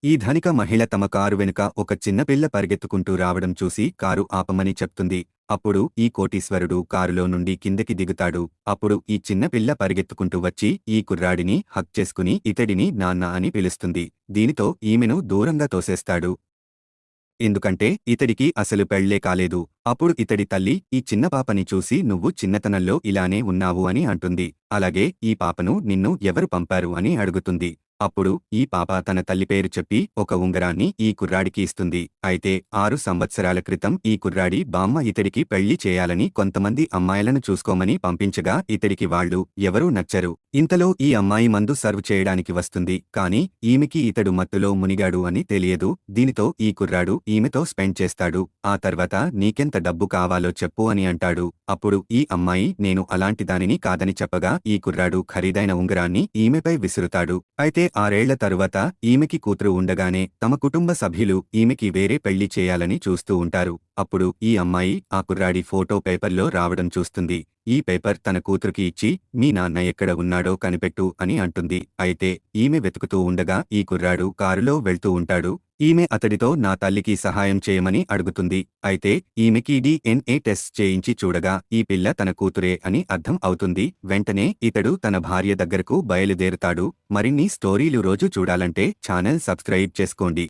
ఈ ధనిక మహిళ తమ కారు వెనుక ఒక చిన్నపిల్ల పరిగెత్తుకుంటూ రావడం చూసి కారు ఆపమని చెప్తుంది. అప్పుడు ఈ కోటీశ్వరుడు కారులో నుండి కిందకి దిగుతాడు. అప్పుడు ఈ చిన్నపిల్ల పరిగెత్తుకుంటూ వచ్చి ఈ కుర్రాడిని హగ్ చేసుకుని ఇతడిని నాన్న అని పిలుస్తుంది. దీనితో ఈమెను దూరంగా తోసేస్తాడు. ఎందుకంటే ఇతడికి అసలు పెళ్లే కాలేదు. అప్పుడు ఇతడి తల్లి ఈ చిన్న పాపని చూసి నువ్వు చిన్నతనంలో ఇలానే ఉన్నావు అని అంటుంది. అలాగే ఈ పాపను నిన్ను ఎవరు పంపారు అని అడుగుతుంది. అప్పుడు ఈ పాప తన తల్లి పేరు చెప్పి ఒక ఉంగరాన్ని ఈ కుర్రాడికి ఇస్తుంది. అయితే 6 సంవత్సరాల క్రితం ఈ కుర్రాడి బామ్మ ఇతడికి పెళ్లి చేయాలని కొంతమంది అమ్మాయిలను చూసుకోమని పంపించగా ఇతడికి వాళ్ళు ఎవరూ నచ్చరు. ఇంతలో ఈ అమ్మాయి మందు సర్వ్ చేయడానికి వస్తుంది. కాని ఈమెకి ఇతడు మత్తులో మునిగాడు అని తెలియదు. దీనితో ఈ కుర్రాడు ఈమెతో స్పెండ్ చేస్తాడు. ఆ తర్వాత నీకెంత డబ్బు కావాలో చెప్పు అని అంటాడు. అప్పుడు ఈ అమ్మాయి నేను అలాంటి దానిని కాదని చెప్పగా ఈ కుర్రాడు ఖరీదైన ఉంగరాన్ని ఈమెపై విసురుతాడు. అయితే 6 ఏళ్ల తరువాత ఈమెకి కూతురు ఉండగానే తమ కుటుంబ సభ్యులు ఈమెకి వేరే పెళ్లి చేయాలని చూస్తూ ఉంటారు. అప్పుడు ఈ అమ్మాయి ఆ కుర్రాడి ఫోటో పేపర్లో రావడం చూస్తుంది. ఈ పేపర్ తన కూతురికి ఇచ్చి మీ నాన్న ఎక్కడ ఉన్నాడో కనిపెట్టు అని అంటుంది. అయితే ఈమె వెతుకుతూ ఉండగా ఈ కుర్రాడు కారులో వెళ్తూ ఉంటాడు. ఈమె అతడితో నా తల్లికి సహాయం చేయమని అడుగుతుంది. అయితే ఈమెకి DNA టెస్ట్ చేయించి చూడగా ఈ పిల్ల తన కూతురే అని అర్థం అవుతుంది. వెంటనే ఇతడు తన భార్య దగ్గరకు బయలుదేరుతాడు. మరిన్ని స్టోరీలు రోజు చూడాలంటే ఛానల్ సబ్స్క్రైబ్ చేసుకోండి.